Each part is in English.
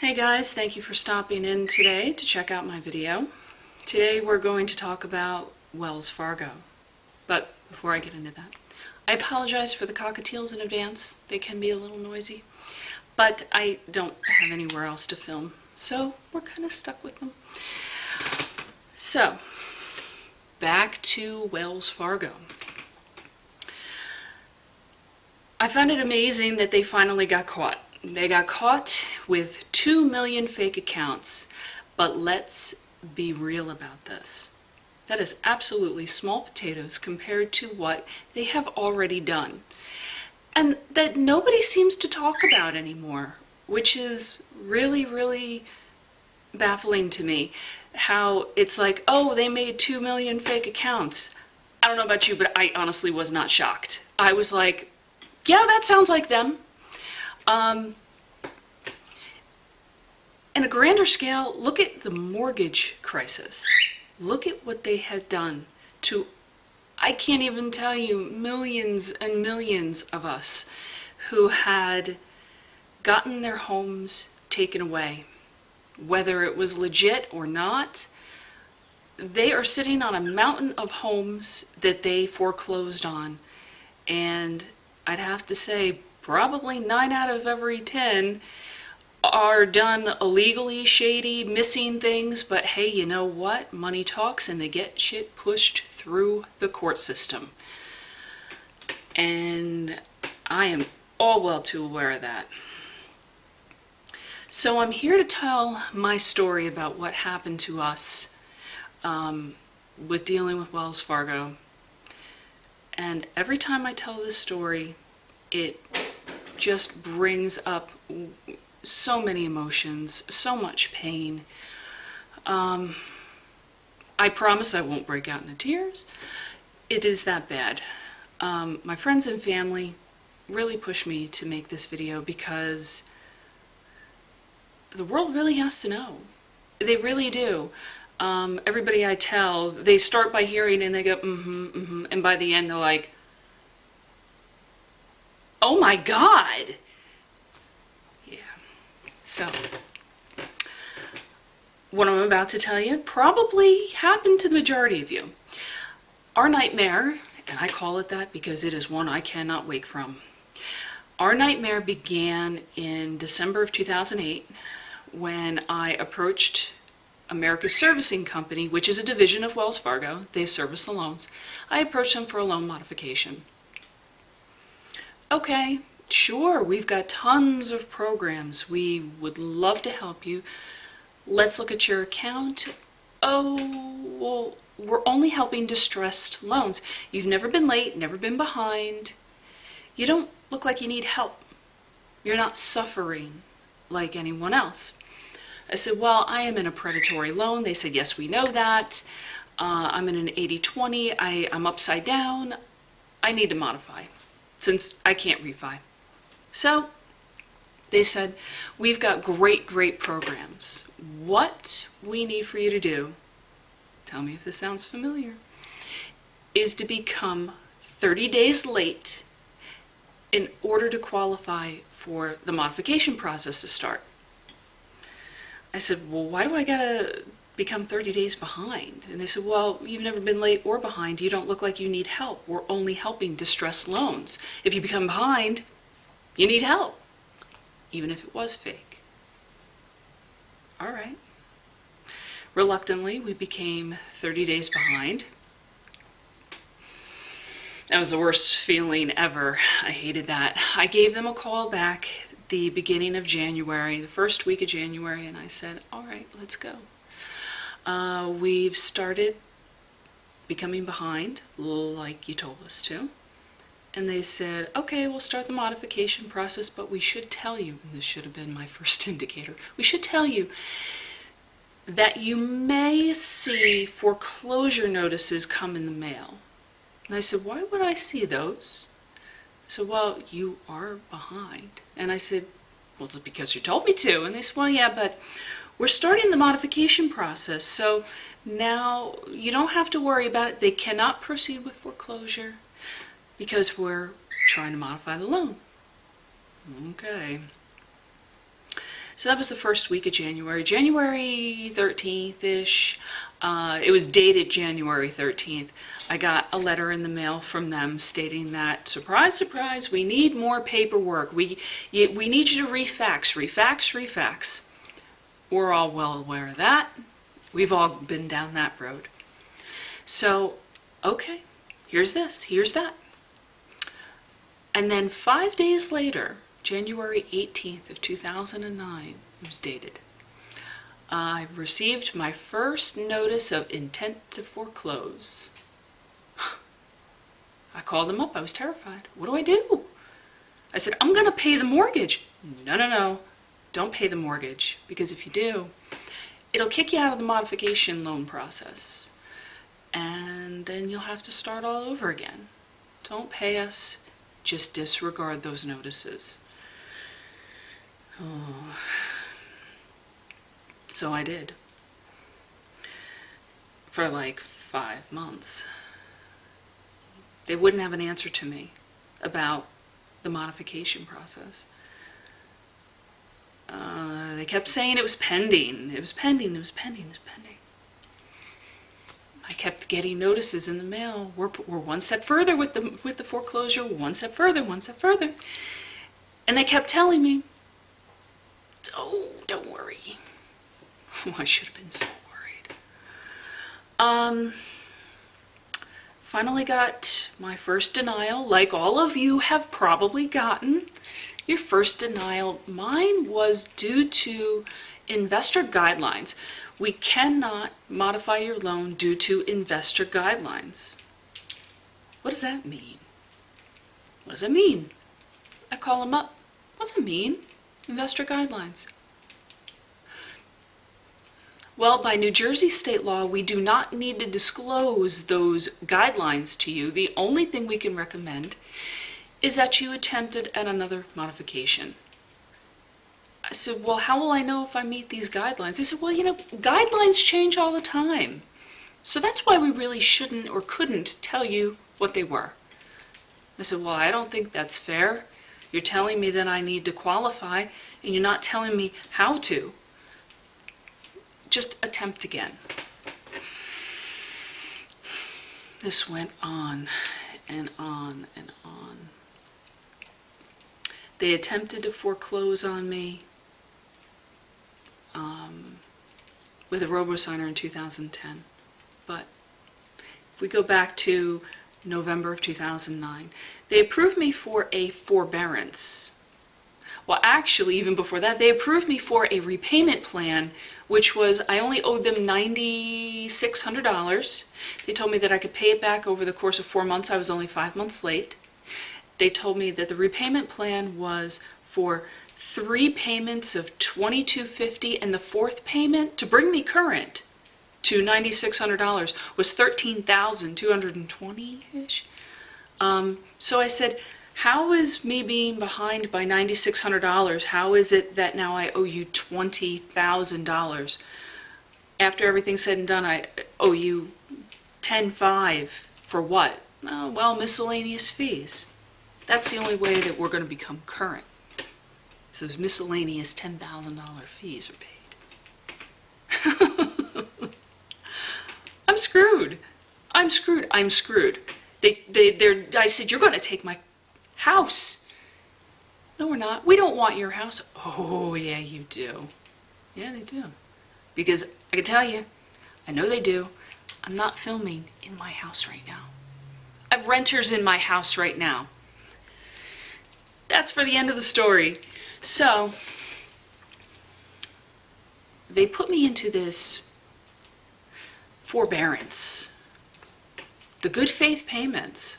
Hey guys, thank you for stopping in today to check out my video. Today we're going to talk about Wells Fargo. But before I get into that, I apologize for the cockatiels in advance. They can be a little noisy, but I don't have anywhere else to film, so we're kind of stuck with them. So, back to Wells Fargo. I found it amazing that they finally got caught. They got caught with 2 million fake accounts, but let's be real about this. That is absolutely small potatoes compared to what they have already done. And that nobody seems to talk about anymore, which is really, really baffling to me. How it's like, oh, they made 2 million fake accounts. I don't know about you, but I honestly was not shocked. I was like, yeah, that sounds like them. In a grander scale, look at the mortgage crisis. Look at what they had done to, I can't even tell you, millions and millions of us who had gotten their homes taken away. Whether it was legit or not, they are sitting on a mountain of homes that they foreclosed on. And I'd have to say, probably 9 out of every 10 are done illegally, shady, missing things, but hey, you know what? Money talks and they get shit pushed through the court system. And I am all well too aware of that. So I'm here to tell my story about what happened to us with dealing with Wells Fargo. And every time I tell this story, it just brings up so many emotions, so much pain. I promise I won't break out into tears. It is that bad. My friends and family really pushed me to make this video because the world really has to know. They really do. Everybody I tell, they start by hearing and they go, and by the end they're like, oh my God. Yeah. So, what I'm about to tell you probably happened to the majority of you. Our nightmare, and I call it that because it is one I cannot wake from. Our nightmare began in December of 2008 when I approached America's Servicing Company, which is a division of Wells Fargo. They service the loans. I approached them for a loan modification. Okay, sure, we've got tons of programs. We would love to help you. Let's look at your account. Oh, well, we're only helping distressed loans. You've never been late, never been behind. You don't look like you need help. You're not suffering like anyone else. I said, well, I am in a predatory loan. They said, yes, we know that. I'm in an 80-20. I'm upside down. I need to modify since I can't refi. So they said, we've got great programs. What we need for you to do, tell me if this sounds familiar, is to become 30 days late in order to qualify for the modification process to start. I said, well, why do I gotta become 30 days behind? And they said, well, you've never been late or behind. You don't look like you need help. We're only helping distressed loans. If you become behind, you need help, even if it was fake. All right. Reluctantly, we became 30 days behind. That was the worst feeling ever. I hated that. I gave them a call back the beginning of January, the first week of January, and I said, all right, let's go. We've started becoming behind, like you told us to. And they said, okay, we'll start the modification process, but we should tell you, and this should have been my first indicator, we should tell you that you may see foreclosure notices come in the mail. And I said, why would I see those? So, well, you are behind. And I said, well, it's because you told me to. And they said, well, yeah, but we're starting the modification process, so now you don't have to worry about it. They cannot proceed with foreclosure because we're trying to modify the loan. Okay. So that was the first week of January. January 13th-ish. It was dated January 13th. I got a letter in the mail from them stating that, surprise, surprise, we need more paperwork. We need you to refax, refax, refax. We're all well aware of that. We've all been down that road. So, okay, here's this, here's that. And then 5 days later, January 18th of 2009, it was dated, I received my first notice of intent to foreclose. I called them up. I was terrified. What do I do? I said, I'm going to pay the mortgage. No, no, no. Don't pay the mortgage, because if you do, it'll kick you out of the modification loan process. And then you'll have to start all over again. Don't pay us. Just disregard those notices. Oh. So I did. For like 5 months. They wouldn't have an answer to me about the modification process. They kept saying it was pending. It was pending. It was pending. It was pending. I kept getting notices in the mail. We're one step further with the foreclosure. One step further. One step further. And they kept telling me, "Oh, don't worry." Oh, I should have been so worried. Finally got my first denial, like all of you have probably gotten your first denial. Mine was due to investor guidelines. We cannot modify your loan due to investor guidelines. What does that mean? What does it mean? I call them up. What does it mean? Investor guidelines. Well, by New Jersey state law, we do not need to disclose those guidelines to you. The only thing we can recommend is that you attempted at another modification. I said, well, how will I know if I meet these guidelines? They said, well, you know, guidelines change all the time. So that's why we really shouldn't or couldn't tell you what they were. I said, well, I don't think that's fair. You're telling me that I need to qualify, and you're not telling me how to. Just attempt again. This went on and on and on. They attempted to foreclose on me with a robo-signer in 2010. But if we go back to November of 2009, they approved me for a forbearance. Well, actually, even before that, they approved me for a repayment plan, which was, I only owed them $9,600. They told me that I could pay it back over the course of 4 months. I was only 5 months late. They told me that the repayment plan was for 3 payments of $2,250, and the 4th payment, to bring me current to $9,600, was $13,220-ish. So I said, how is me being behind by $9,600, how is it that now I owe you $20,000? After everything's said and done, I owe you $10,500 for what? Oh, well, miscellaneous fees. That's the only way that we're going to become current. So those miscellaneous $10,000 fees are paid. I'm screwed. I'm screwed. I'm screwed. I said, you're going to take my house. No, we're not. We don't want your house. Oh, yeah, you do. Yeah, they do. Because I can tell you, I know they do. I'm not filming in my house right now. I have renters in my house right now. That's for the end of the story. So, they put me into this forbearance. The good faith payments.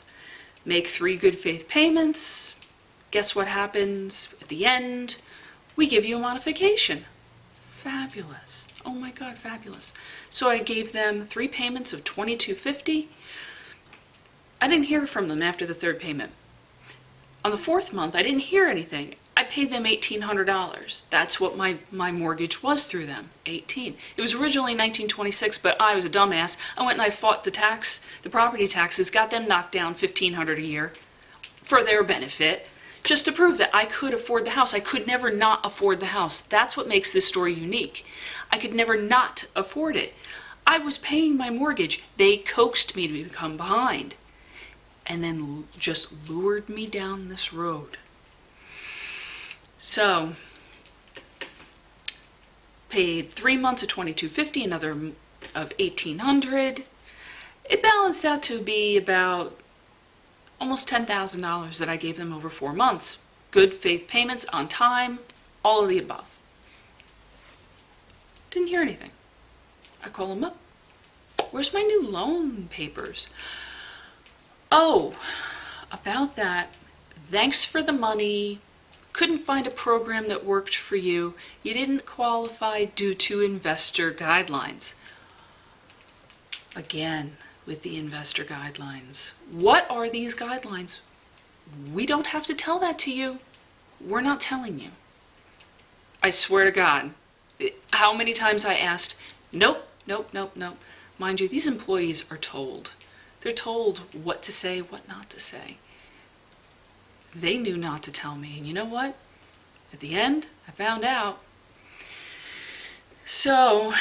Make 3 good faith payments. Guess what happens at the end? We give you a modification. Fabulous. Oh my God, fabulous. So I gave them 3 payments of $2,250. I didn't hear from them after the 3rd payment. On the 4th month, I didn't hear anything. I paid them $1,800. That's what my mortgage was through them, $1,800. It was originally $1,926, but I was a dumbass. I went and I fought the property taxes, got them knocked down $1,500 a year for their benefit, just to prove that I could afford the house. I could never not afford the house. That's what makes this story unique. I could never not afford it. I was paying my mortgage. They coaxed me to become behind and then just lured me down this road. So, paid 3 months of $2,250, another of $1,800. It balanced out to be about almost $10,000 that I gave them over 4 months. Good faith payments on time, all of the above. Didn't hear anything. I call them up. Where's my new loan papers? Oh, about that. Thanks for the money. Couldn't find a program that worked for you. You didn't qualify due to investor guidelines. Again, with the investor guidelines. What are these guidelines? We don't have to tell that to you. We're not telling you. I swear to God, how many times I asked, nope, nope, nope, nope. Mind you, these employees are told. They're told what to say, what not to say. They knew not to tell me, and you know what? At the end, I found out. So,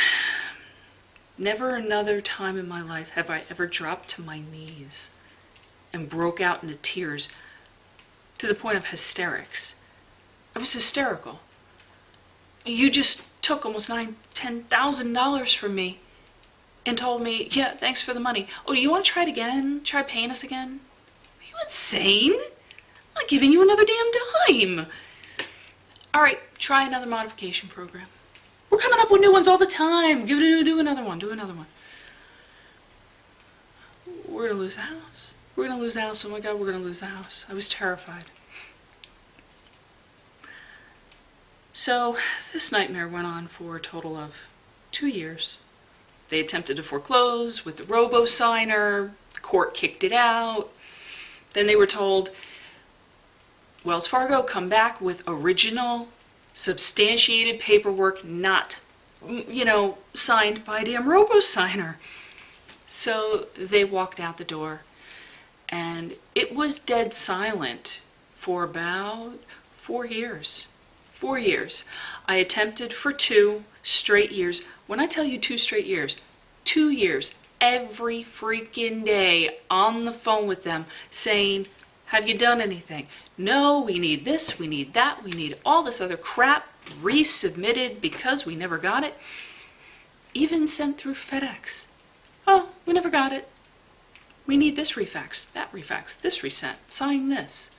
never another time in my life have I ever dropped to my knees and broke out into tears to the point of hysterics. I was hysterical. You just took almost $10,000 from me and told me, yeah, thanks for the money. Oh, do you want to try it again? Try paying us again? Are you insane? I'm not giving you another damn dime. All right, try another modification program. We're coming up with new ones all the time. Do another one, do another one. We're gonna lose the house. We're gonna lose the house. Oh my God, we're gonna lose the house. I was terrified. So this nightmare went on for a total of 2 years. They attempted to foreclose with the robo-signer. The court kicked it out. Then they were told, Wells Fargo, come back with original, substantiated paperwork, not, signed by a damn robo-signer. So they walked out the door, and it was dead silent for about 4 years. 4 years. I attempted for 2 straight years. When I tell you 2 straight years, 2 years, every freaking day on the phone with them saying, have you done anything? No, we need this, we need that, we need all this other crap resubmitted because we never got it. Even sent through FedEx. Oh, we never got it. We need this refaxed, that refaxed, this resent, sign this.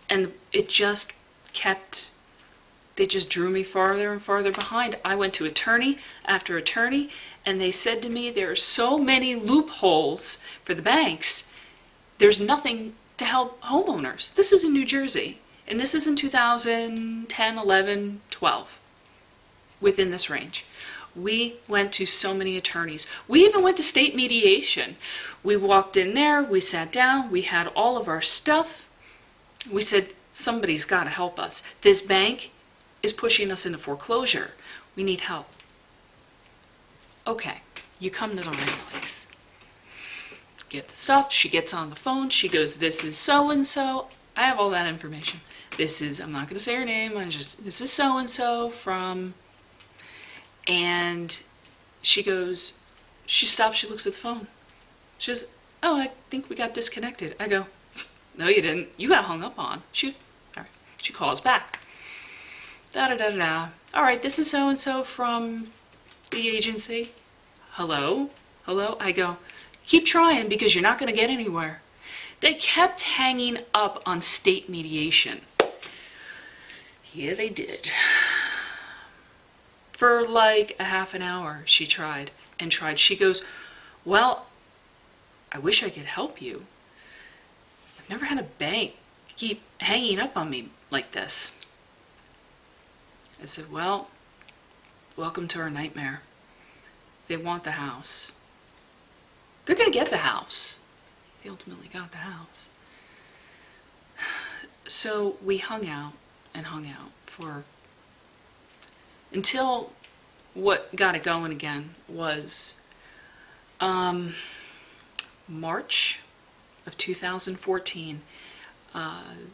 And it just kept, they just drew me farther and farther behind. I went to attorney after attorney, and they said to me, there are so many loopholes for the banks, there's nothing to help homeowners. This is in New Jersey, and this is in 2010, 11, 12, within this range. We went to so many attorneys. We even went to state mediation. We walked in there, we sat down, we had all of our stuff. We said, somebody's got to help us. This bank is pushing us into foreclosure. We need help. Okay, you come to the right place. Get the stuff. She gets on the phone. She goes, this is so-and-so. I have all that information. This is, I'm not going to say her name. This is so-and-so from, and she goes, she stops, she looks at the phone. She says, oh, I think we got disconnected. I go, no, you didn't. You got hung up on. She calls back. Da-da-da-da-da. All right, this is so-and-so from the agency. Hello? Hello? I go, keep trying because you're not going to get anywhere. They kept hanging up on state mediation. Yeah, they did. For like a half an hour, she tried and tried. She goes, well, I wish I could help you. I've never had a bank keep hanging up on me like this. I said, well, welcome to our nightmare. They want the house. They're going to get the house. They ultimately got the house. So we hung out for, until what got it going again was March of 2014,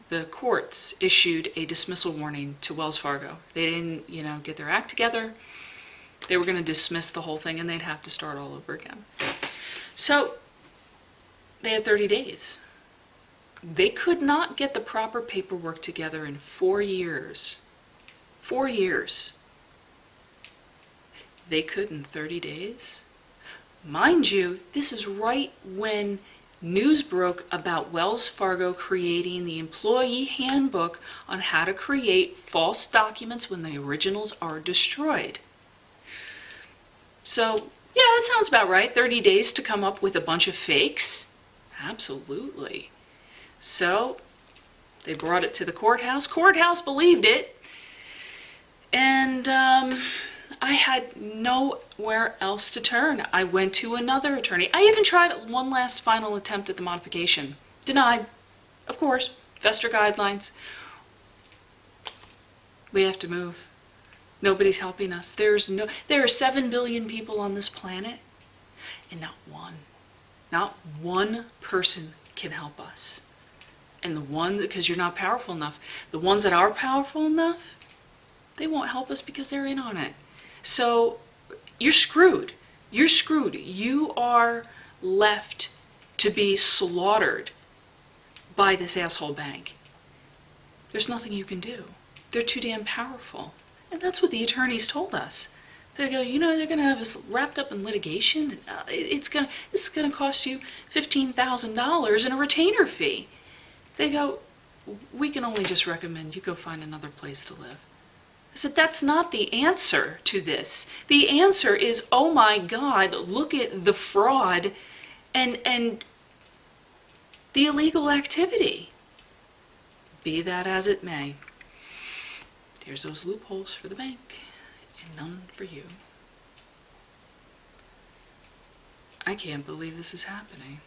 the courts issued a dismissal warning to Wells Fargo. They didn't, get their act together. They were going to dismiss the whole thing and they'd have to start all over again. So they had 30 days. They could not get the proper paperwork together in 4 years. 4 years. They could in 30 days. Mind you, this is right when news broke about Wells Fargo creating the employee handbook on how to create false documents when the originals are destroyed. So, yeah, that sounds about right. 30 days to come up with a bunch of fakes? Absolutely. So, they brought it to the courthouse. Courthouse believed it. And I had nowhere else to turn. I went to another attorney. I even tried one last final attempt at the modification. Denied. Of course. Investor guidelines. We have to move. Nobody's helping us. There are 7 billion people on this planet, and not one person can help us. And because you're not powerful enough, the ones that are powerful enough, they won't help us because they're in on it. So you're screwed. You're screwed. You are left to be slaughtered by this asshole bank. There's nothing you can do. They're too damn powerful. And that's what the attorneys told us. They go, they're going to have us wrapped up in litigation. This is going to cost you $15,000 in a retainer fee. They go, we can only just recommend you go find another place to live. I said, that's not the answer to this. The answer is, oh my God, look at the fraud and the illegal activity. Be that as it may. There's those loopholes for the bank and none for you. I can't believe this is happening.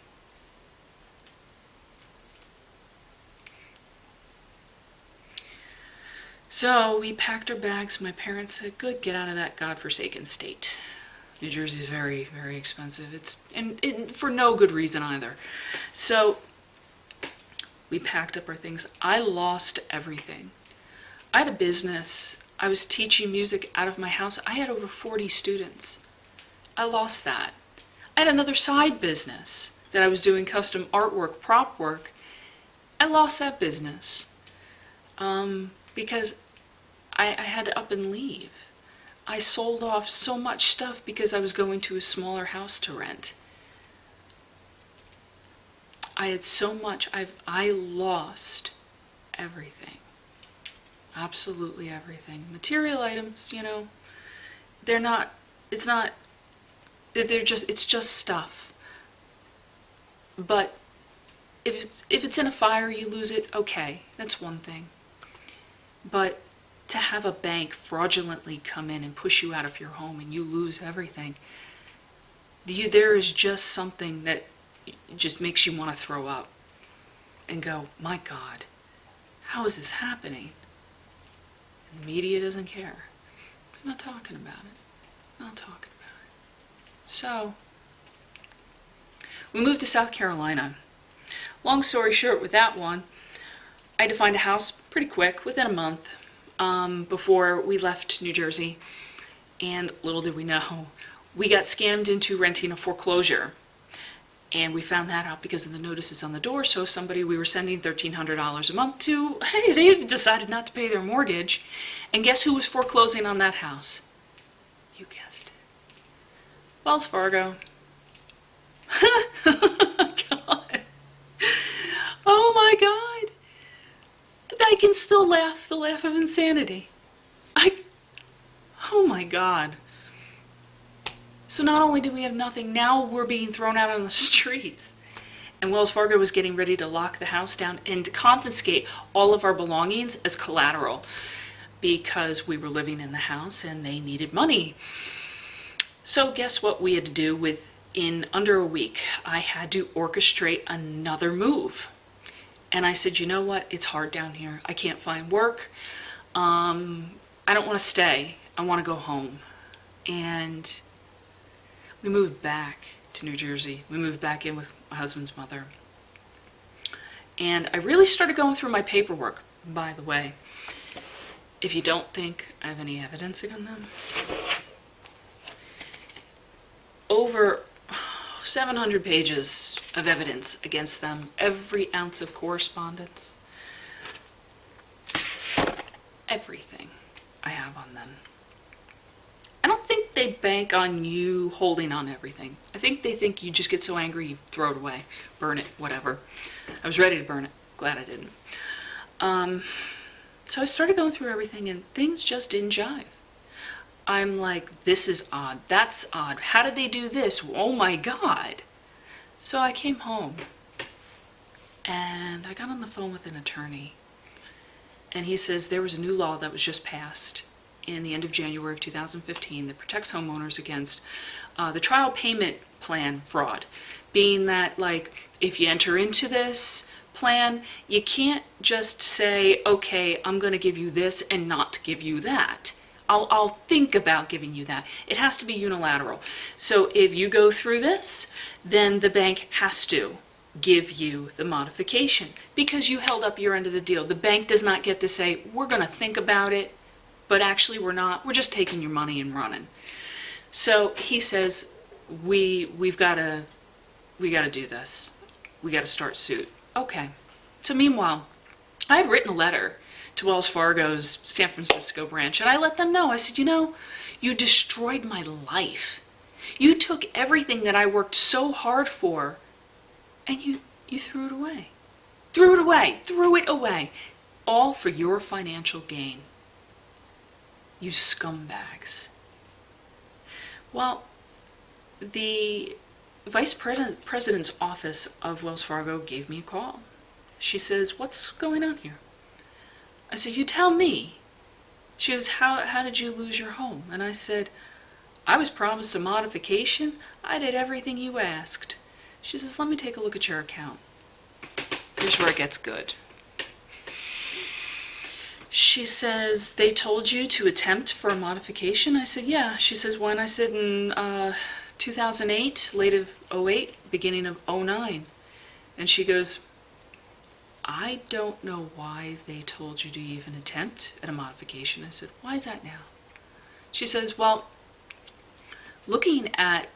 So we packed our bags. My parents said, good, get out of that godforsaken state. New Jersey is very, very expensive. And for no good reason either. So we packed up our things. I lost everything. I had a business. I was teaching music out of my house. I had over 40 students. I lost that. I had another side business that I was doing custom artwork, prop work. I lost that business. Because I had to up and leave. I sold off so much stuff because I was going to a smaller house to rent. I had so much. I lost everything. Absolutely everything. Material items, it's just stuff. But if it's in a fire, you lose it, okay, that's one thing. But to have a bank fraudulently come in and push you out of your home and you lose everything, there is just something that just makes you want to throw up and go, my God, how is this happening? And the media doesn't care. They're not talking about it. Not talking about it. So, we moved to South Carolina. Long story short with that one, I had to find a house pretty quick, within a month, before we left New Jersey. And little did we know, we got scammed into renting a foreclosure. And we found that out because of the notices on the door. So somebody we were sending $1,300 a month to, hey, they decided not to pay their mortgage. And guess who was foreclosing on that house? You guessed it. Wells Fargo. God. Oh my God. I can still laugh, the laugh of insanity. Oh my God. So not only do we have nothing, now we're being thrown out on the streets. And Wells Fargo was getting ready to lock the house down and to confiscate all of our belongings as collateral because we were living in the house and they needed money. So guess what we had to do within under a week? I had to orchestrate another move. And I said, you know what? It's hard down here. I can't find work. I don't want to stay. I want to go home. And we moved back to New Jersey. We moved back in with my husband's mother. And I really started going through my paperwork, by the way. If you don't think I have any evidence against them, over 700 pages of evidence against them, every ounce of correspondence, everything I have on them. I don't think they bank on you holding on everything. I think they think you just get so angry you throw it away, burn it, whatever. I was ready to burn it. Glad I didn't. So I started going through everything and things just didn't jive. I'm like, this is odd. That's odd. How did they do this? Oh my God. So I came home and I got on the phone with an attorney. And he says there was a new law that was just passed in the end of January of 2015 that protects homeowners against the trial payment plan fraud. Being that, like, if you enter into this plan, you can't just say, okay, I'm going to give you this and not give you that. I'll think about giving you that. It has to be unilateral. So if you go through this, then the bank has to give you the modification because you held up your end of the deal. The bank does not get to say, we're going to think about it, but actually we're not. We're just taking your money and running. So he says, we've got to do this. We got to start suit. Okay. So meanwhile, I had written a letter to Wells Fargo's San Francisco branch, and I let them know. I said, you destroyed my life. You took everything that I worked so hard for, and you threw it away. Threw it away. All for your financial gain. You scumbags. Well, the vice president's office of Wells Fargo gave me a call. She says, what's going on here? I said, you tell me. She goes, how did you lose your home? And I said, I was promised a modification. I did everything you asked. She says, let me take a look at your account. Here's where it gets good. She says, they told you to attempt for a modification? I said, yeah. She says, when? I said, in 2008, late of 08, beginning of 09. And she goes, I don't know why they told you to even attempt at a modification. I said, why is that now? She says, well, looking at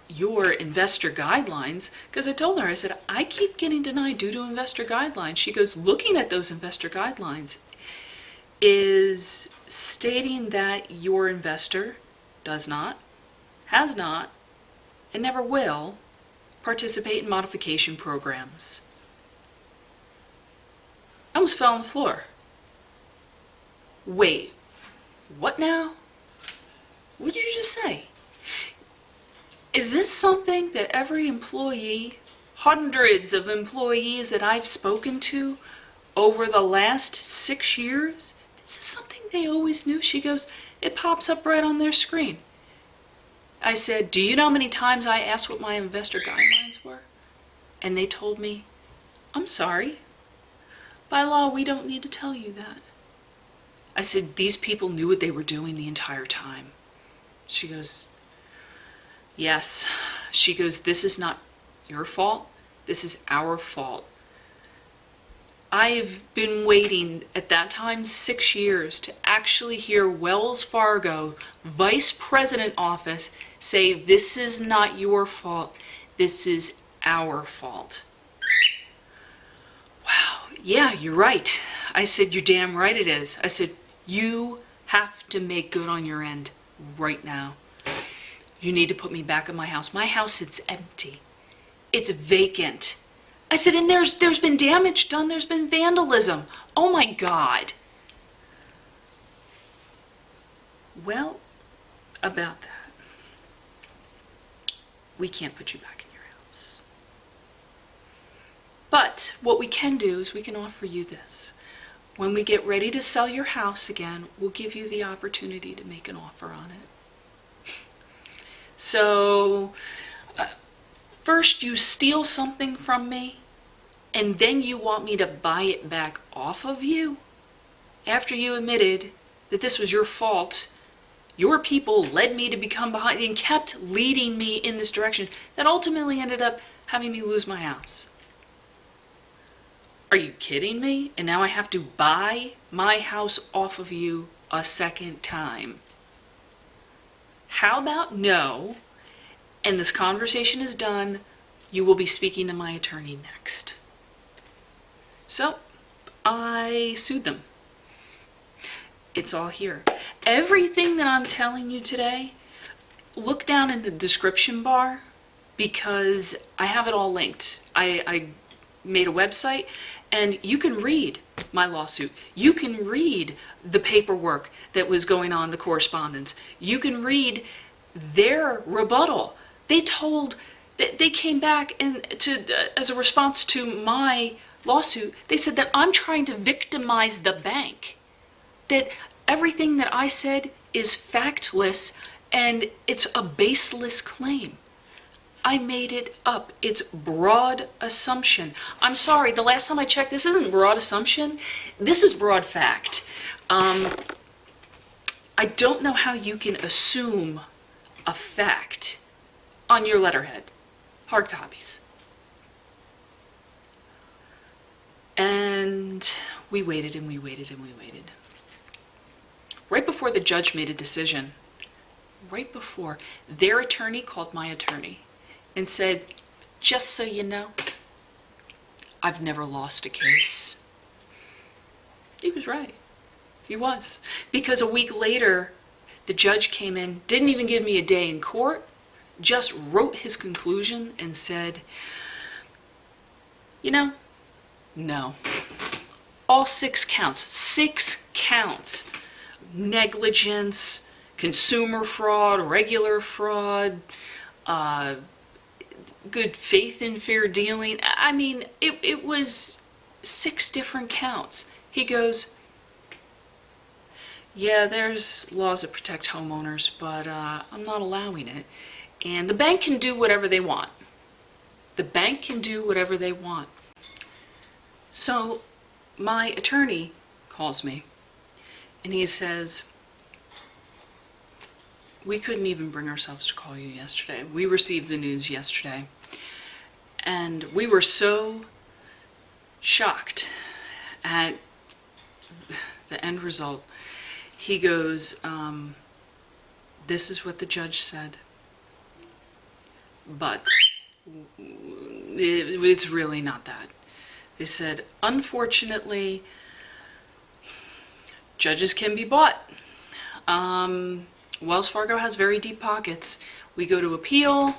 your investor guidelines, because I told her, I said, I keep getting denied due to investor guidelines. She goes, looking at those investor guidelines is stating that your investor does not, has not, and never will participate in modification programs. I almost fell on the floor. Wait, what now? What did you just say? Is this something that every employee, hundreds of employees that I've spoken to over the last 6 years, this is something they always knew? She goes, it pops up right on their screen. I said, do you know how many times I asked what my investor guidelines were? And they told me, I'm sorry. By law, we don't need to tell you that. I said, these people knew what they were doing the entire time. She goes, yes. She goes, this is not your fault. This is our fault. I've been waiting at that time 6 years to actually hear Wells Fargo Vice President office say, this is not your fault. This is our fault. Wow, yeah, you're right. I said, you're damn right it is. I said, you have to make good on your end right now. You need to put me back in my house. My house sits empty. It's vacant. I said, and there's been damage done. There's been vandalism. Oh my God. Well, about that, we can't put you back in your house. But what we can do is we can offer you this. When we get ready to sell your house again, we'll give you the opportunity to make an offer on it. So, first you steal something from me, and then you want me to buy it back off of you? After you admitted that this was your fault, your people led me to become behind and kept leading me in this direction that ultimately ended up having me lose my house. Are you kidding me? And now I have to buy my house off of you a second time. How about no? And this conversation is done. You will be speaking to my attorney next. So I sued them. It's all here. Everything that I'm telling you today, look down in the description bar because I have it all linked. I made a website and you can read my lawsuit. You can read the paperwork that was going on, the correspondence. You can read their rebuttal. They came back and as a response to my lawsuit, they said that I'm trying to victimize the bank. That everything that I said is factless and it's a baseless claim. I made it up. It's broad assumption. I'm sorry, the last time I checked, this isn't broad assumption. This is broad fact. I don't know how you can assume a fact on your letterhead. Hard copies. And we waited and we waited and we waited. Right before the judge made a decision, right before, their attorney called my attorney and said, just so you know, I've never lost a case. He was right. He was. Because a week later, the judge came in, didn't even give me a day in court, just wrote his conclusion and said, you know, no. All 6 counts, negligence, consumer fraud, regular fraud, good faith and fair dealing. I mean, it was 6 different counts. He goes, yeah, there's laws that protect homeowners, but I'm not allowing it. And the bank can do whatever they want. The bank can do whatever they want. So my attorney calls me and he says, we couldn't even bring ourselves to call you yesterday. We received the news yesterday and we were so shocked at the end result. He goes, this is what the judge said, but it's really not that. They said, unfortunately, judges can be bought. Wells Fargo has very deep pockets. We go to appeal,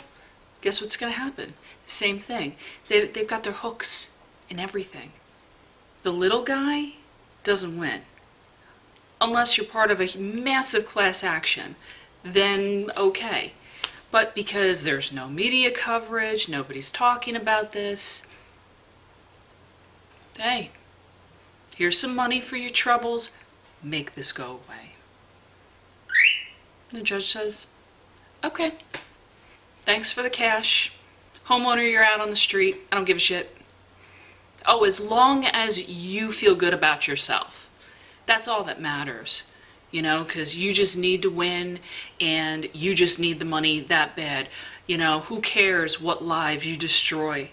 guess what's going to happen? Same thing. They've got their hooks in everything. The little guy doesn't win. Unless you're part of a massive class action, then okay. But because there's no media coverage, nobody's talking about this, hey, here's some money for your troubles, make this go away. The judge says, okay, thanks for the cash. Homeowner, you're out on the street. I don't give a shit. Oh, as long as you feel good about yourself. That's all that matters, you know, because you just need to win and you just need the money that bad. You know, who cares what lives you destroy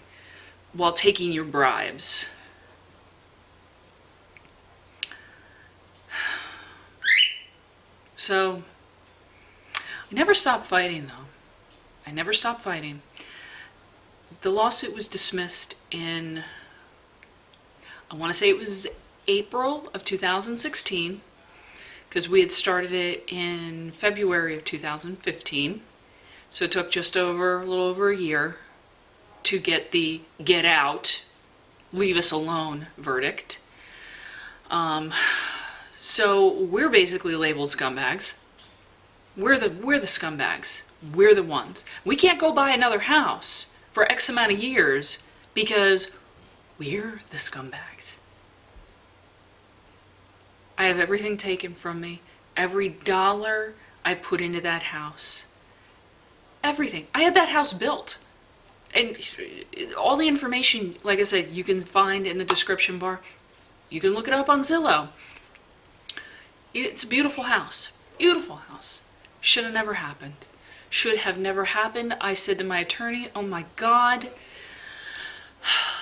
while taking your bribes? So, I never stopped fighting though. I never stopped fighting. The lawsuit was dismissed in, I want to say it was April of 2016, because we had started it in February of 2015. So it took just a little over a year to get the get out, leave us alone verdict. So we're basically labeled scumbags. We're the scumbags. We're the ones. We can't go buy another house for X amount of years because we're the scumbags. I have everything taken from me. Every dollar I put into that house. Everything. I had that house built. And all the information, like I said, you can find in the description bar. You can look it up on Zillow. It's a beautiful house. Beautiful house. Should have never happened. Should have never happened. I said to my attorney, oh my God,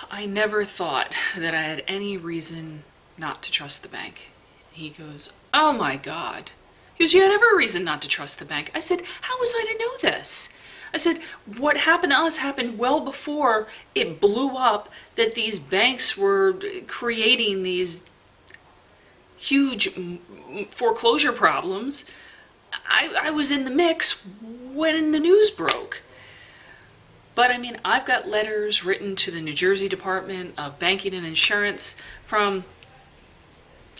I never thought that I had any reason not to trust the bank. He goes, oh my God. He goes, you had every reason not to trust the bank. I said, how was I to know this? I said, what happened to us happened well before it blew up, that these banks were creating these huge foreclosure problems. I was in the mix when the news broke. But I mean, I've got letters written to the New Jersey Department of Banking and Insurance from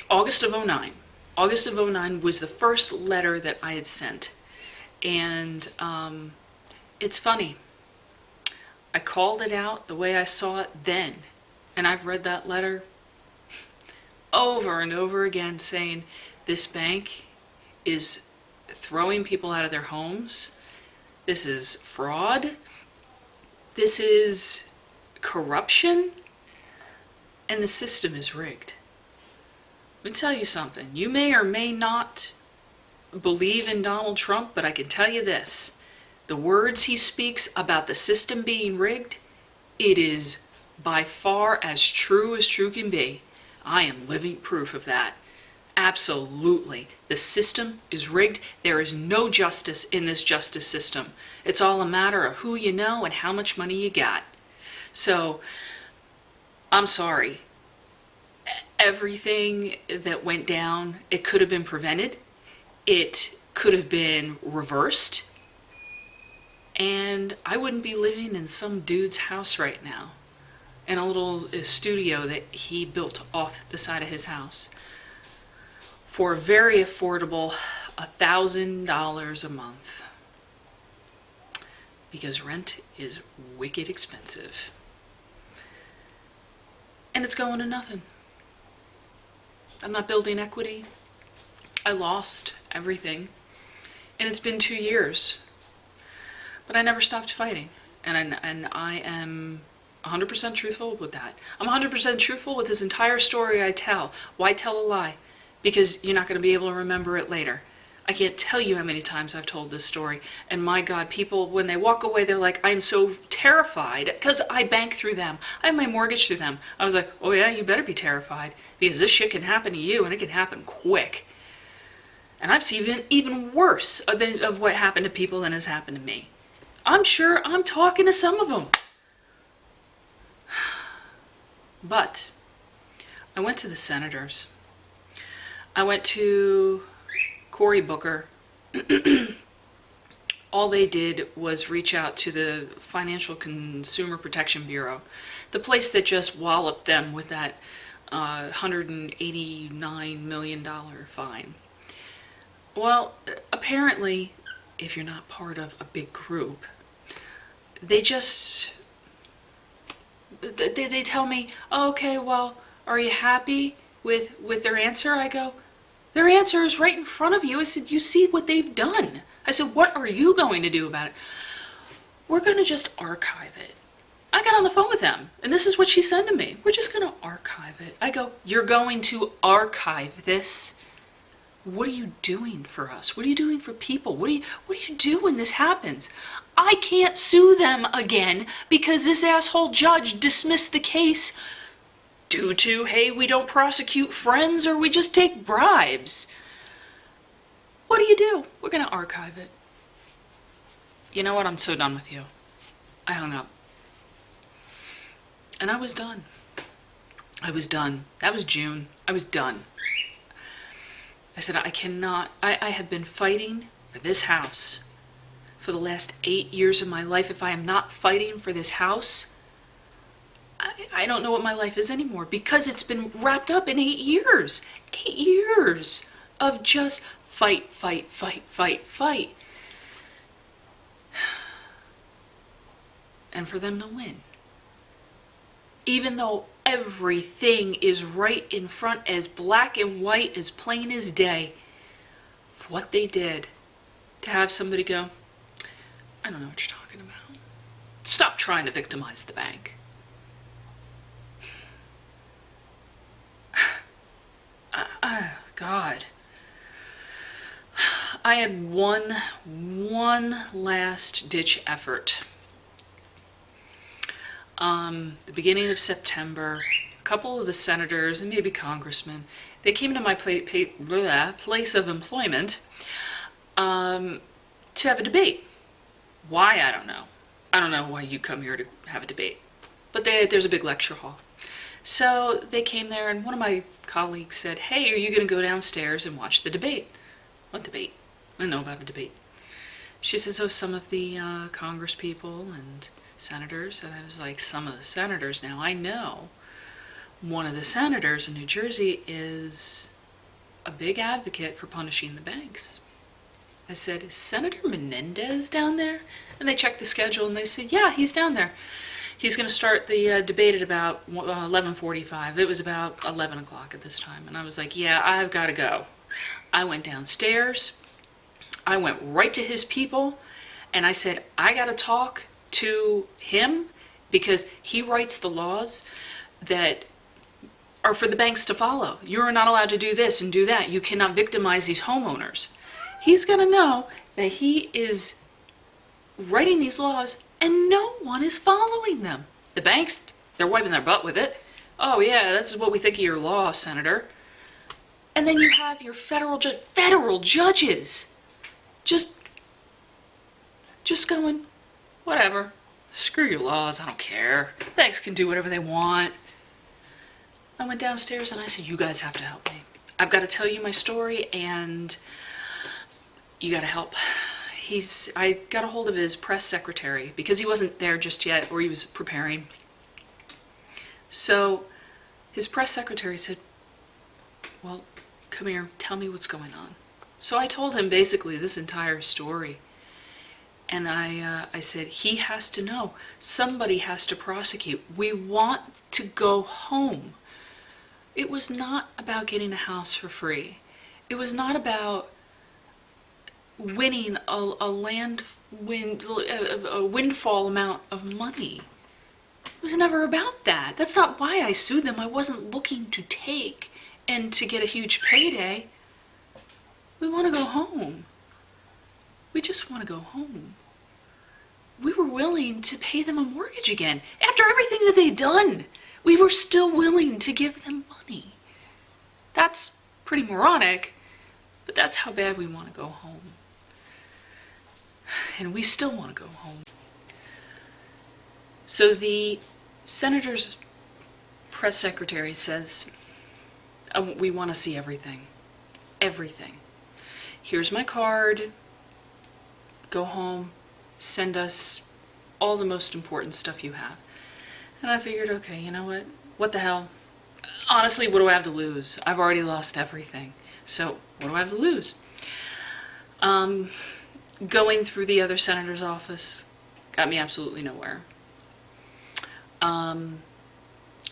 August of '09. August of '09 was the first letter that I had sent. And it's funny. I called it out the way I saw it then. And I've read that letter over and over again saying this bank is throwing people out of their homes. This is fraud. This is corruption. And the system is rigged. Let me tell you something. You may or may not believe in Donald Trump, but I can tell you this. The words he speaks about the system being rigged, it is by far as true can be. I am living proof of that. Absolutely. The system is rigged. There is no justice in this justice system. It's all a matter of who you know and how much money you got. So, I'm sorry. Everything that went down, it could have been prevented. It could have been reversed. And I wouldn't be living in some dude's house right now, in a little studio that he built off the side of his house for a very affordable $1,000 a month, because rent is wicked expensive. And it's going to nothing. I'm not building equity. I lost everything. And it's been 2 years. But I never stopped fighting. And I am 100% truthful with that. I'm 100% truthful with this entire story I tell. Why tell a lie? Because you're not going to be able to remember it later. I can't tell you how many times I've told this story. And my God, people, when they walk away, they're like, I'm so terrified, because I bank through them. I have my mortgage through them. I was like, oh yeah, you better be terrified, because this shit can happen to you, and it can happen quick. And I've seen even worse of what happened to people than has happened to me. I'm sure I'm talking to some of them. But I went to the senators. I went to Cory Booker. All they did was reach out to the Financial Consumer Protection Bureau, the place that just walloped them with that $189 million fine. Well, apparently, if you're not part of a big group, they tell me, oh, okay, well, are you happy with their answer? I go, their answer is right in front of you. I said, you see what they've done. I said, what are you going to do about it? We're going to just archive it. I got on the phone with them, and this is what she said to me. We're just going to archive it. I go, you're going to archive this? What are you doing for us? What are you doing for people? What do you do when this happens? I can't sue them again because this asshole judge dismissed the case due to, hey, we don't prosecute friends, or we just take bribes. What do? We're going to archive it. You know what? I'm so done with you. I hung up. And I was done. I was done. That was June. I was done. I said, I cannot. I have been fighting for this house for the last 8 years of my life. If I am not fighting for this house, I don't know what my life is anymore, because it's been wrapped up in 8 years. 8 years of just fight, fight, fight, fight, fight. And for them to win. Even though everything is right in front, as black and white, as plain as day. What they did to have somebody go, I don't know what you're talking about. Stop trying to victimize the bank. God. I had one last ditch effort. The beginning of September, a couple of the senators and maybe congressmen, they came to my place of employment to have a debate. Why? I don't know. I don't know why you come here to have a debate. But there's a big lecture hall. So they came there, and one of my colleagues said, "Hey, are you going to go downstairs and watch the debate?" "What debate? I don't know about a debate." She says, "Oh, some of the Congress people and senators." And I was like, "Some of the senators?" Now, I know one of the senators in New Jersey is a big advocate for punishing the banks. I said, "Is Senator Menendez down there?" And they checked the schedule, and they said, "Yeah, he's down there. He's going to start the debate at about 11:45. It was about 11 o'clock at this time. And I was like, "Yeah, I've got to go." I went downstairs. I went right to his people, and I said, "I got to talk to him because he writes the laws that are for the banks to follow. You're not allowed to do this and do that. You cannot victimize these homeowners. He's going to know that he is writing these laws and no one is following them. The banks, they're wiping their butt with it. Oh yeah, this is what we think of your law, Senator." And then you have your federal judges just going, "Whatever, screw your laws, I don't care. Banks can do whatever they want." I went downstairs and I said, "You guys have to help me. I've got to tell you my story and you got to help." I got a hold of his press secretary because he wasn't there just yet, or he was preparing. So his press secretary said, "Well, come here, tell me what's going on." So I told him basically this entire story. And I said, "He has to know. Somebody has to prosecute. We want to go home." It was not about getting a house for free. It was not about winning a windfall amount of money. It was never about that. That's not why I sued them. I wasn't looking to take and to get a huge payday. We want to go home. We just want to go home. We were willing to pay them a mortgage again. After everything that they'd done, we were still willing to give them money. That's pretty moronic, but that's how bad we want to go home. And we still want to go home. So the senator's press secretary says, "We want to see everything. Everything. Here's my card. Go home. Send us all the most important stuff you have." And I figured, okay, you know what? What the hell? Honestly, what do I have to lose? I've already lost everything. So what do I have to lose? Going through the other senator's office got me absolutely nowhere.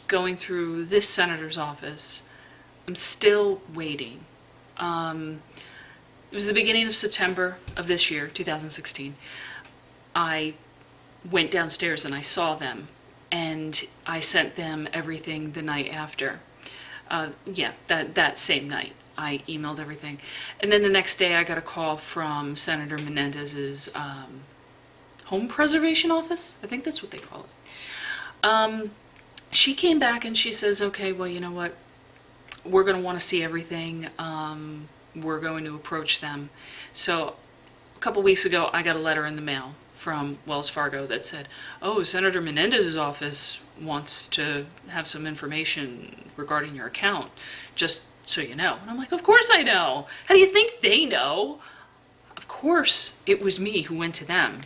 Going through this senator's office, I'm still waiting. It was the beginning of September of this year, 2016. I went downstairs and I saw them, and I sent them everything the night after. That same night. I emailed everything. And then the next day I got a call from Senator Menendez's home preservation office. I think that's what they call it. She came back and she says, "Okay, well, you know what? We're going to want to see everything. We're going to approach them." So a couple weeks ago, I got a letter in the mail from Wells Fargo that said, "Oh, Senator Menendez's office wants to have some information regarding your account, just so you know." And I'm like, "Of course I know. How do you think they know?" Of course it was me who went to them.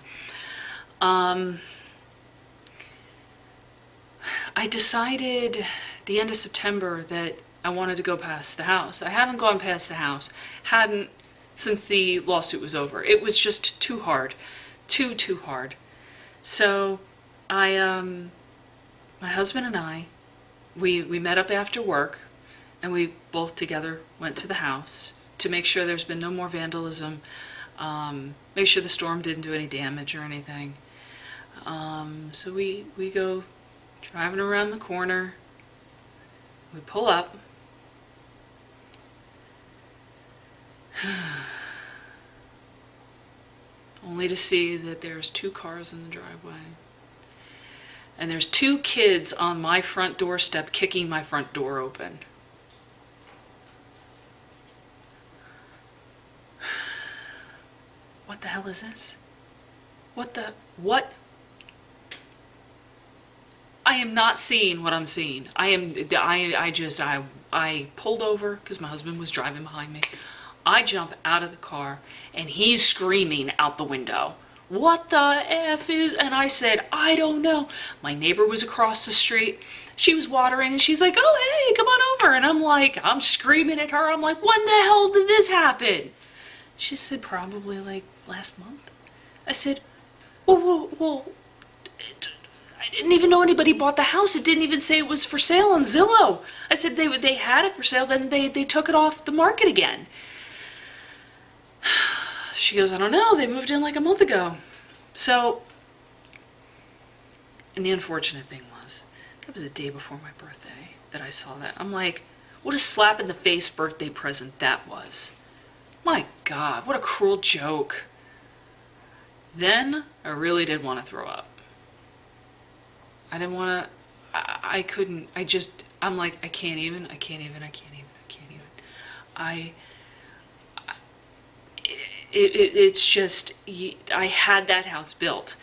I decided the end of September that I wanted to go past the house. I haven't gone past the house. Hadn't since the lawsuit was over. It was just too hard. Too hard. So my husband and I, we met up after work, and we both together went to the house to make sure there's been no more vandalism, make sure the storm didn't do any damage or anything. So we go driving around the corner, we pull up, only to see that there's 2 cars in the driveway. and there's 2 kids on my front doorstep kicking my front door open. What the hell is this? What? I am not seeing what I'm seeing. I pulled over because my husband was driving behind me. I jump out of the car and he's screaming out the window. What the F is? And I said, I don't know. My neighbor was across the street. She was watering and she's like, oh, hey, come on over. And I'm screaming at her. I'm like, when the hell did this happen? She said, probably like last month. I said, well, I didn't even know anybody bought the house. It didn't even say it was for sale on Zillow. I said they had it for sale, then they took it off the market again. She goes, I don't know, they moved in like a month ago. So, and the unfortunate thing was, that was a day before my birthday that I saw that. I'm like, what a slap in the face birthday present that was. My God, what a cruel joke. Then I really did want to throw up. I didn't want to, I couldn't, I'm like, I can't even. It's just, I had that house built.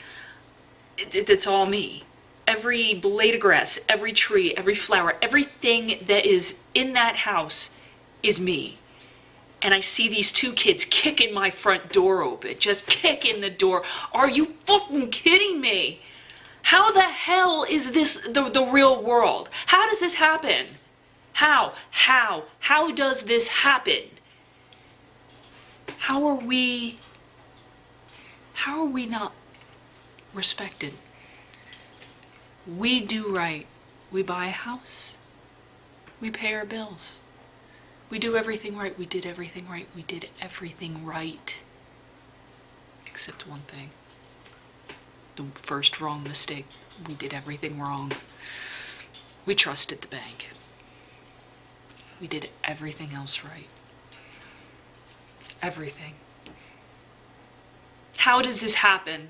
It's all me. Every blade of grass, every tree, every flower, everything that is in that house is me. And I see these 2 kids kicking my front door open, just kicking the door. Are you fucking kidding me? How the hell is this the real world? How does this happen? How does this happen? How are we not respected? We do right. We buy a house. We pay our bills. We do everything right. We did everything right. We did everything right. Except one thing. The first wrong mistake. We did everything wrong. We trusted the bank. We did everything else right. Everything. How does this happen?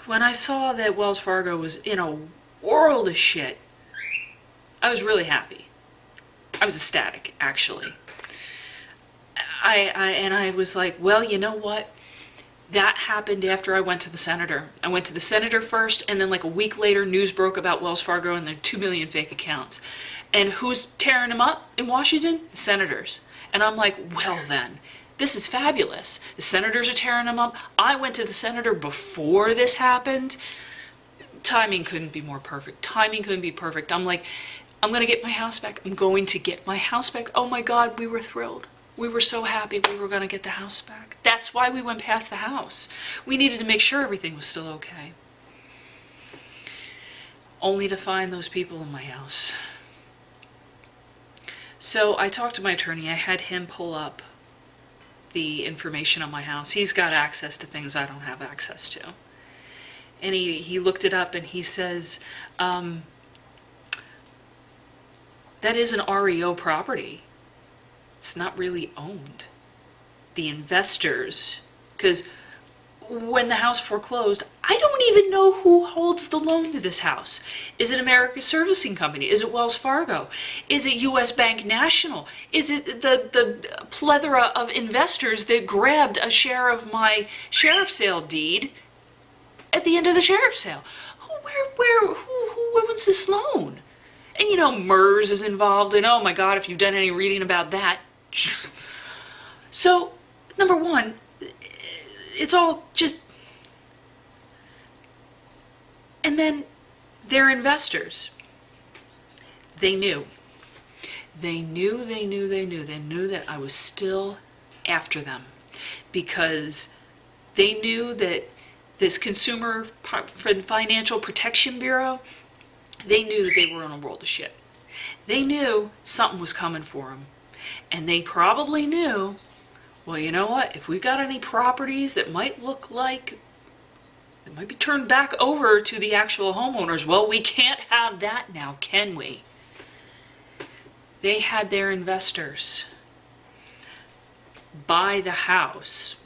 When I saw that Wells Fargo was in a world of shit, I was really happy. I was ecstatic, actually. I was like, well, you know what? That happened after I went to the senator. I went to the senator first, and then like a week later, news broke about Wells Fargo and their 2 million fake accounts. And who's tearing them up in Washington? The senators. And I'm like, well then, this is fabulous. The senators are tearing them up. I went to the senator before this happened. Timing couldn't be more perfect. Timing couldn't be perfect. I'm like, I'm going to get my house back. I'm going to get my house back. Oh my God, we were thrilled. We were so happy we were going to get the house back. That's why we went past the house. We needed to make sure everything was still okay. Only to find those people in my house. So I talked to my attorney. I had him pull up the information on my house. He's got access to things I don't have access to. And he looked it up and he says, that is an REO property. It's not really owned. The investors, because when the house foreclosed, I don't even know who holds the loan to this house. Is it America Servicing Company? Is it Wells Fargo? Is it U.S. Bank National? Is it the plethora of investors that grabbed a share of my sheriff sale deed at the end of the sheriff sale? Who owns this loan? And you know, MERS is involved, and oh my God, if you've done any reading about that. So, number one, it's all just, and then they're investors. They knew that I was still after them because they knew that this Consumer Financial Protection Bureau, they knew that they were in a world of shit. They knew something was coming for them. And they probably knew, well, you know what? If we've got any properties that might look like, that might be turned back over to the actual homeowners, well, we can't have that now, can we? They had their investors buy the house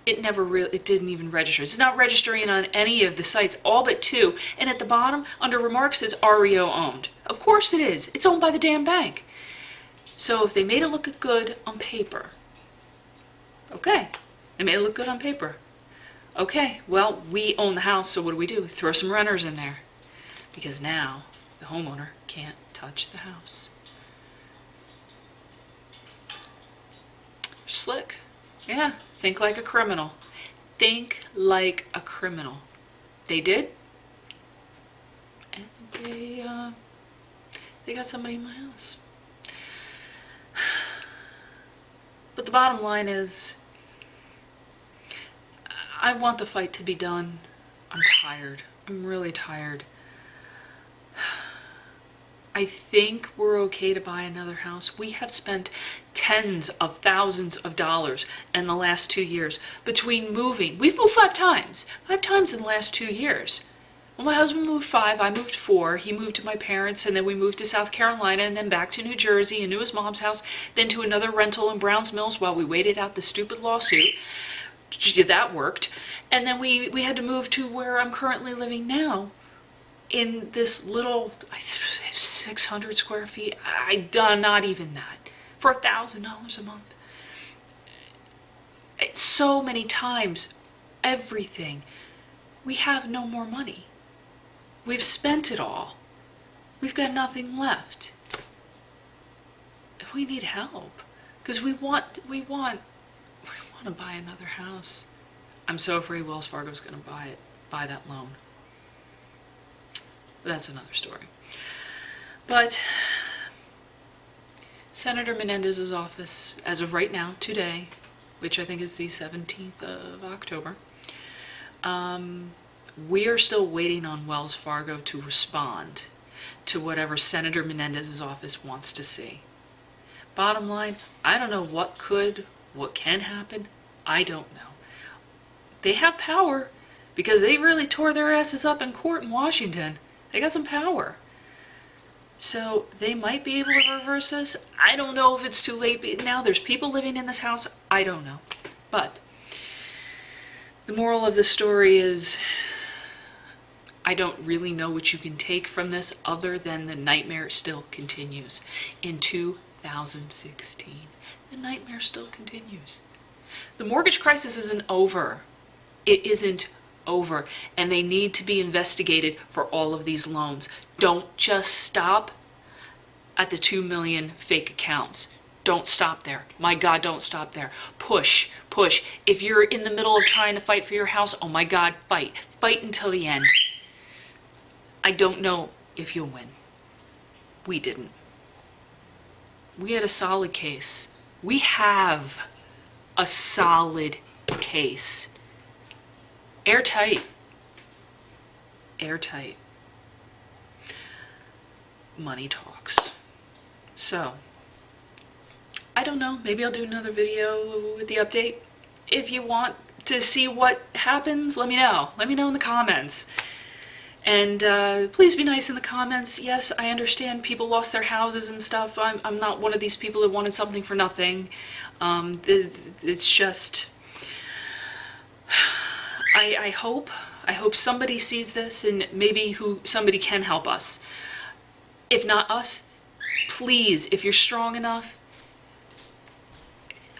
it didn't even register. It's not registering on any of the sites, all but two. And at the bottom, under remarks, it says REO owned. Of course it is. It's owned by the damn bank. So if they made it look good on paper, okay, they made it look good on paper. Okay, well, we own the house, so what do? Throw some renters in there. Because now the homeowner can't touch the house. Slick. Yeah, think like a criminal. Think like a criminal. They did. And they got somebody in my house. But the bottom line is, I want the fight to be done. I'm tired. I'm really tired. I think we're okay to buy another house. We have spent tens of thousands of dollars in the last 2 years between moving. We've moved 5 times. 5 times in the last 2 years. Well, my husband moved 5, I moved 4. He moved to my parents, and then we moved to South Carolina, and then back to New Jersey and to his mom's house, then to another rental in Browns Mills while we waited out the stupid lawsuit. That worked. And then we had to move to where I'm currently living now, in this little 600 square feet. Not even that, for $1,000 a month. So many times, everything. We have no more money. We've spent it all. We've got nothing left. We need help because we want to buy another house. I'm so afraid Wells Fargo is going to buy that loan. That's another story. But Senator Menendez's office, as of right now, today, which I think is the 17th of October, we are still waiting on Wells Fargo to respond to whatever Senator Menendez's office wants to see. Bottom line, I don't know what can happen. I don't know. They have power because they really tore their asses up in court in Washington. They got some power. So they might be able to reverse this. I don't know if it's too late now. There's people living in this house. I don't know. But the moral of the story is, I don't really know what you can take from this other than the nightmare still continues. In 2016, the nightmare still continues. The mortgage crisis isn't over. It isn't over, and they need to be investigated for all of these loans. Don't just stop at the 2 million fake accounts. Don't stop there. My God, don't stop there. Push, push. If you're in the middle of trying to fight for your house, oh my God, fight. Fight until the end. I don't know if you'll win. We didn't. We had a solid case. We have a solid case. Airtight. Airtight. Money talks. So, I don't know. Maybe I'll do another video with the update. If you want to see what happens, let me know. Let me know in the comments. And please be nice in the comments. Yes, I understand people lost their houses and stuff. I'm not one of these people that wanted something for nothing. It's just... I hope somebody sees this and maybe somebody can help us. If not us, please, if you're strong enough,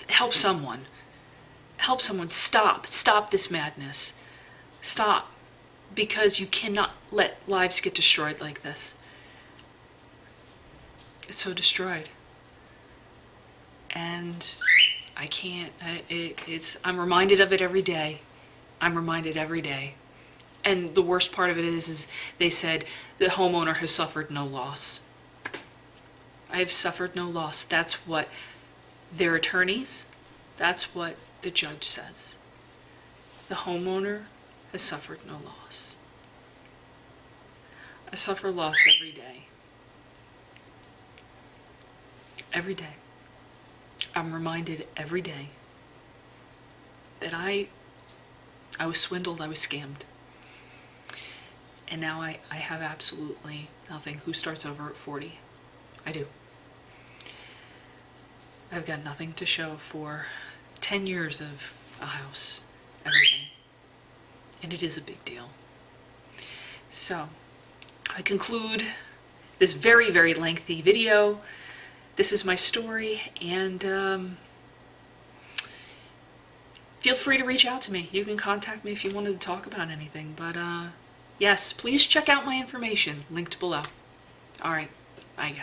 help someone. Help someone. Stop this madness. Stop. Because you cannot let lives get destroyed like this. It's so destroyed. And I can't, I'm reminded of it every day. I'm reminded every day. And the worst part of it is they said the homeowner has suffered no loss. I have suffered no loss. That's what their attorneys, that's what the judge says. The homeowner has suffered no loss. I suffer loss every day. Every day. I'm reminded every day that I was swindled, I was scammed. And now I have absolutely nothing. Who starts over at 40? I do. I've got nothing to show for 10 years of a house. and it is a big deal. So, I conclude this very, very lengthy video. This is my story, and feel free to reach out to me. You can contact me if you wanted to talk about anything, but yes, please check out my information linked below. All right, bye guys.